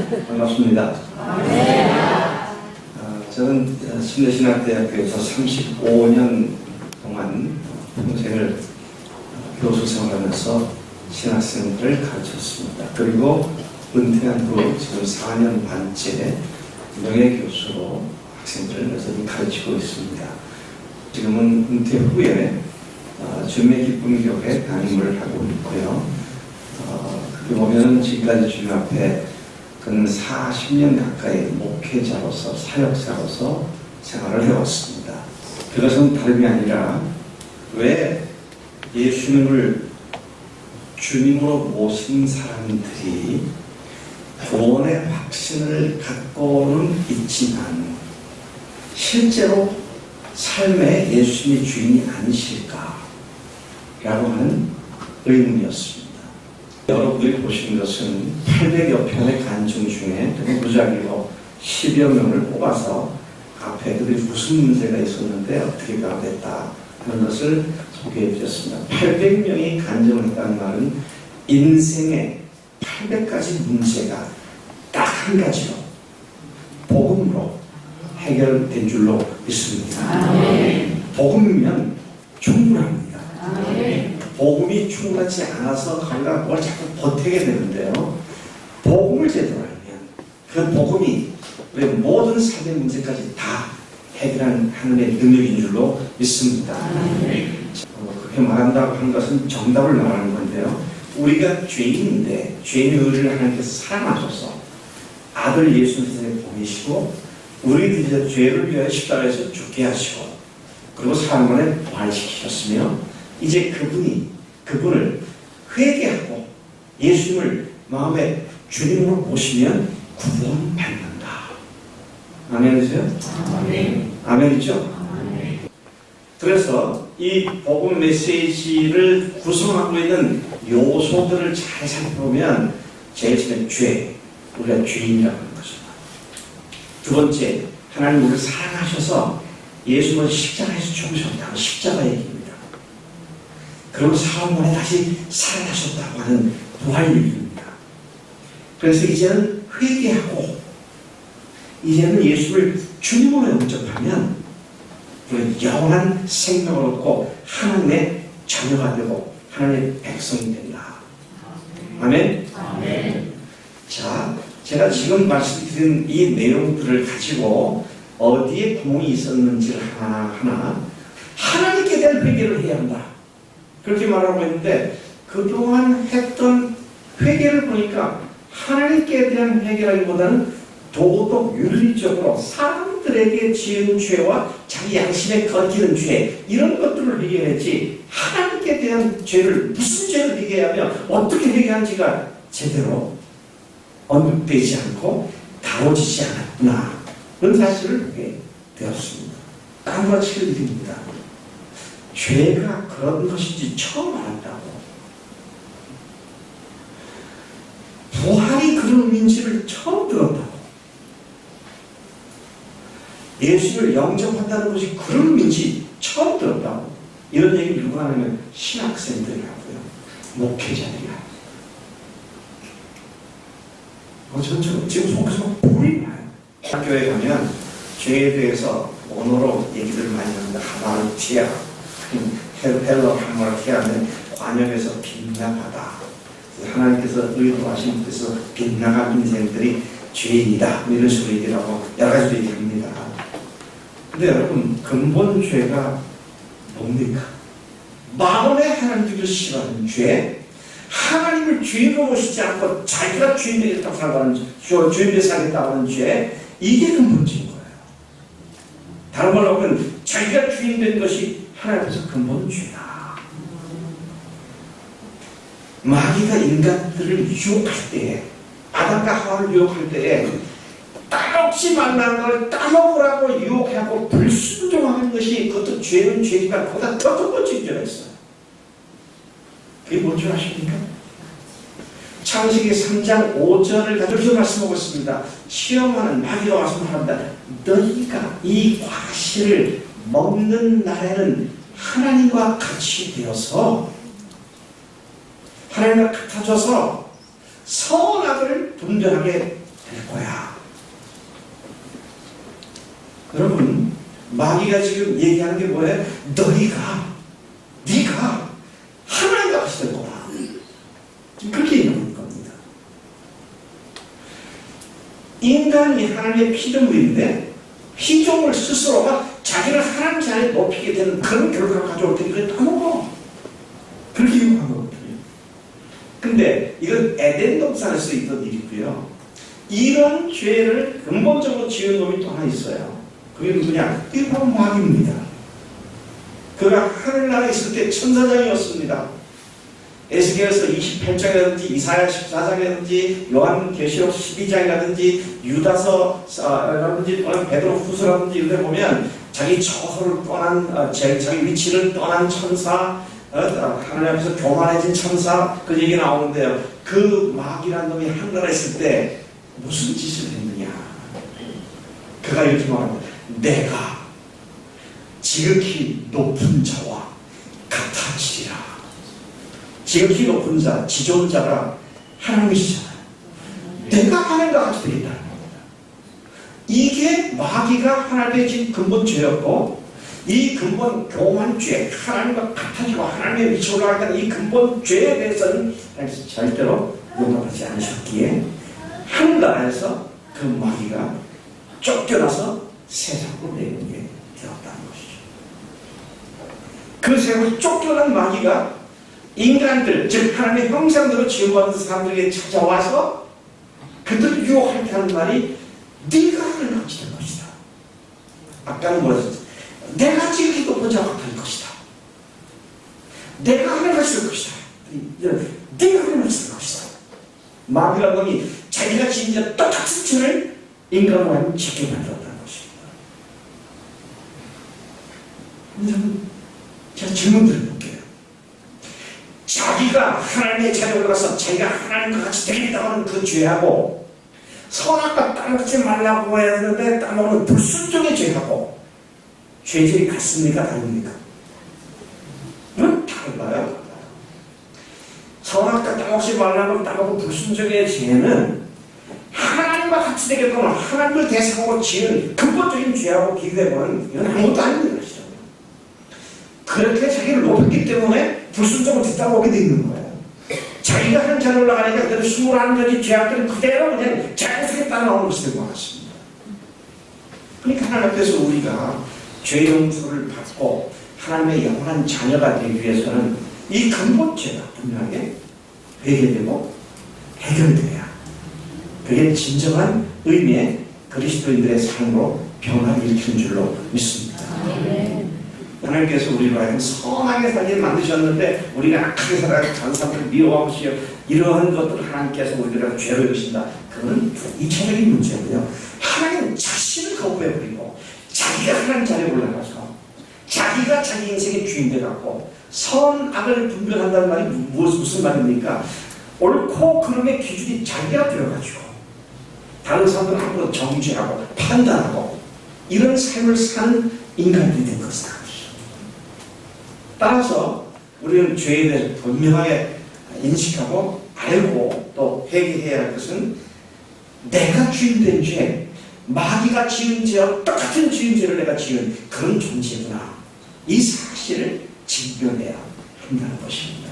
반갑습니다. 저는 신대신학대학교에서 35년 동안 평생을 교수 생활하면서 신학생들을 가르쳤습니다. 그리고 은퇴한 후 지금 4년 반째 명예교수로 학생들을 여전히 가르치고 있습니다. 지금은 은퇴 후에 주님의 기쁨 교회 담임을 하고 있고요. 그렇게 보면 지금까지 주님 앞에 근 40년 가까이 목회자로서 사역자로서 생활을 해왔습니다. 그것은 다름이 아니라 왜 예수님을 주님으로 모신 사람들이 구원의 확신을 갖고는 있지만 실제로 삶에 예수님이 주인이 아니실까? 라고 하는 의문이었습니다. 여러분들이 보신 것은 800여 편의 간증 중에 무작위로 10여 명을 뽑아서 앞에 그들이 무슨 문제가 있었는데 어떻게 해결됐다 하는 것을 소개해 드렸습니다. 800명이 간증을 했다는 말은 인생의 800가지 문제가 딱 한 가지로 복음으로 해결된 줄로 믿습니다. 복음이면 충분합니다. 복음이 충분하지 않아서 거기가 뭘 자꾸 보태게 되는데요. 복음을 제대로 알면 그 복음이 우리 모든 삶의 문제까지 다 해결하는 하나님의 능력인 줄로 믿습니다. 그렇게 말한다고 하는 것은 정답을 말하는 건데요. 우리가 죄인인데 죄인의 의를 하나님께서 사랑하셔서 아들 예수 세상에 보내시고 우리들이 죄를 위하여 십자가에서 죽게 하시고 그리고 사흘 만에 부활시키셨으며 이제 그분을 회개하고 예수님을 마음에 주님으로 모시면 구원받는다. 아멘이세요? 아멘이죠? 그래서 이 복음 메시지를 구성하고 있는 요소들을 잘 살펴보면 제일 처음에 죄, 우리가 죄인이라고 하는 것입니다. 두 번째, 하나님 우리를 사랑하셔서 예수는 십자가에서 죽으셨다는 십자가 얘기입니다. 그리고 사흘 만에 다시 살아나셨다고 하는 부활 얘기입니다. 그래서 이제는 회개하고 이제는 예수를 주님으로 영접하면 우리는 영원한 생명을 얻고 하나님의 자녀가 되고 하나님의 백성이 된다. 아멘? 아멘. 자, 제가 지금 말씀드린 이 내용들을 가지고 어디에 구멍이 있었는지를 하나하나 하나님께 대한 회개를 해야 한다. 그렇게 말하고 있는데 그동안 했던 회개를 보니까 하나님께 대한 회개라기보다는 도덕 윤리적으로 사람들에게 지은 죄와 자기 양심에 거기는 죄 이런 것들을 회개했지 하나님께 대한 죄를 무슨 죄를 회개하며 어떻게 회개한지가 제대로 언급되지 않고 다뤄지지 않았구나 그런 사실을 보게 되었습니다. 아무렇지 일입니다. 죄가 그런 것인지 처음 알았다고 부활이 그런 의미인지를 처음 들었다고 예수를 영접한다는 것이 그런 의미인지 처음 들었다고 이런 얘기를 누가 하냐면 신학생들이 하고요 목회자들이 하고요 저는 지금 속에서 불이 나요. 학교에 가면 죄에 대해서 언어로 얘기들을 많이 합니다. 하마르티아, 헬러 하마르티아는 관역에서 빗나가다. 하나님께서 의도하신 뜻에서 빗나간 인생들이 죄인이다. 이런 식으로 얘기를 하고 여러 가지로 얘기합니다. 근데 여러분 근본 죄가 뭡니까? 마음에 하나님을 싫어하는 죄 하나님을 주인으로 모시지 않고 자기가 주인 되겠다고 살아가는 주인 되게 살겠다고 하는 죄 이게 근본적인 거예요. 다른 말로 하면 자기가 주인 된 것이 하나님 앞에서 근본 죄다. 마귀가 인간들을 유혹할 때에 아담과 하와를 유혹할 때에 딸없이 만나는 걸 따먹으라고 유혹하고 불순종하는 것이 그것도 죄는 죄지만 그보다 더 근본적인 죄가 있어요. 그게 뭔지 아십니까? 창세기 3장 5절을 가지고 말씀하고 있습니다. 시험하는 마귀가 와서 말합니다. 너희가 이 과실을 먹는 날에는 하나님과 같이 되어서 하나님과 같아져서 선악을 분별하게 될 거야. 여러분, 마귀가 지금 얘기하는 게 뭐예요? 네가 하나님과 같이 될 거다. 지금 그렇게 얘기하는 겁니다. 인간이 하나님의 피조물인데 피조물 스스로가 자기를 하나님 자리에 높이게 되는 그런 결과를 가져올 테니 그걸 따먹어. 그렇게 유혹한 거거든요. 근데 이건 에덴 동산에서 있던 일이고요. 이런 죄를 근본적으로 지은 놈이 또 하나 있어요. 그게 누구냐? 이게 바로 마귀입니다. 그가 하늘나라에 있을 때 천사장이었습니다. 에스겔서 28장이라든지 이사야 14장이라든지 요한계시록 12장이라든지 유다서라든지 또는 베드로 후서라든지 이런 데 보면 자기 처소를 떠난 자기 위치를 떠난 천사, 하늘 앞에서 교만해진 천사 그 얘기 나오는데요. 그 마귀라는 놈이 하늘나라에 있을 때 무슨 짓을 했느냐? 그가 이렇게 말합니다. 내가 지극히 높은 자와 같아지리라. 지극히 높은 자, 지존 자가 하나님이시잖아요. 내가 하나님과 같이 되겠다는 겁니다. 이게 마귀가 하나님의 진 근본 죄였고, 이 근본 교만 죄, 하나님과 같아지고 하나님의 위치 올라가는 이 근본 죄에 대해서는 절대로 용납하지 않으셨기에 하늘나라에서 그 마귀가 쫓겨나서 세상으로 내보내게 되었다는 것이죠. 그 세상으로 쫓겨난 마귀가 인간들, 즉 하나님의 형상대로 지음받은 사람들에게 찾아와서 그들을 유혹할 때 하는 말이 네가 하나님 같이 될 것이다. 아까는 뭐라 했었죠? 내가 지극히 높은 자와 같을 것이다. 내가 하나님 같이 될 것이다. 네가 하나님 같이 될 것이다. 마귀라는 놈이 자기가 지은 자 똑같은 죄를 인간으로 하여금 짓게 만들었다는 것입니다. 제가 질문 드려볼게요. 자기가 하나님의 자리에 올라가서 자기가 하나님과 같이 되겠다고 하는 그 죄하고 선악과 따먹지 말라고 했는데 따먹는 불순종의 죄하고 죄질이 같습니까? 다릅니까? 응? 달라요. 선악과 따먹지 말라고 따먹은 불순종의 죄는 하나님과 같이 되겠다고 하는 하나님을 대상으로 지은 근본적인 죄하고 비교해보면 이건 아무것도 아닌 것이죠. 그렇게 자기를 높였기 때문에 불순종을 뒤따라오게 되어 있는 거예요. 자기가 하는 자리에 올라가니까 그대로 21가지 죄악들은 그대로 그냥 자연스럽게 따라오는 것이 될 것 같습니다. 그러니까 하나님 앞에서 우리가 죄 용서를 받고 하나님의 영원한 자녀가 되기 위해서는 이 근본 죄가 분명하게 회개되고 해결돼야 그게 진정한 의미의 그리스도인들의 삶으로 변화를 일으키는 줄로 믿습니다. 하나님께서 우리로 하여금 선하게 살게 만드셨는데 우리가 악하게 살아가지고 다른 사람들을 미워하고 싶어 이러한 것들을 하나님께서 우리가 죄로 여기신다. 그건 2차적인 문제고요. 하나님 자신을 거부해버리고 자기가 하나님 자리에 올라가서 자기가 자기 인생의 주인 돼갖고 선악을 분별한다는 말이 무슨 말입니까? 옳고 그름의 기준이 자기가 되어가지고 다른 사람들은 함부로 정죄하고 판단하고 이런 삶을 사는 인간들이 된 것이다. 따라서 우리는 죄에 대해서 분명하게 인식하고 알고 또 회개해야 할 것은 내가 주인된 죄, 마귀가 지은 죄와 똑같은 주인 죄를 내가 지은 그런 존재구나. 이 사실을 직면해야 한다는 것입니다.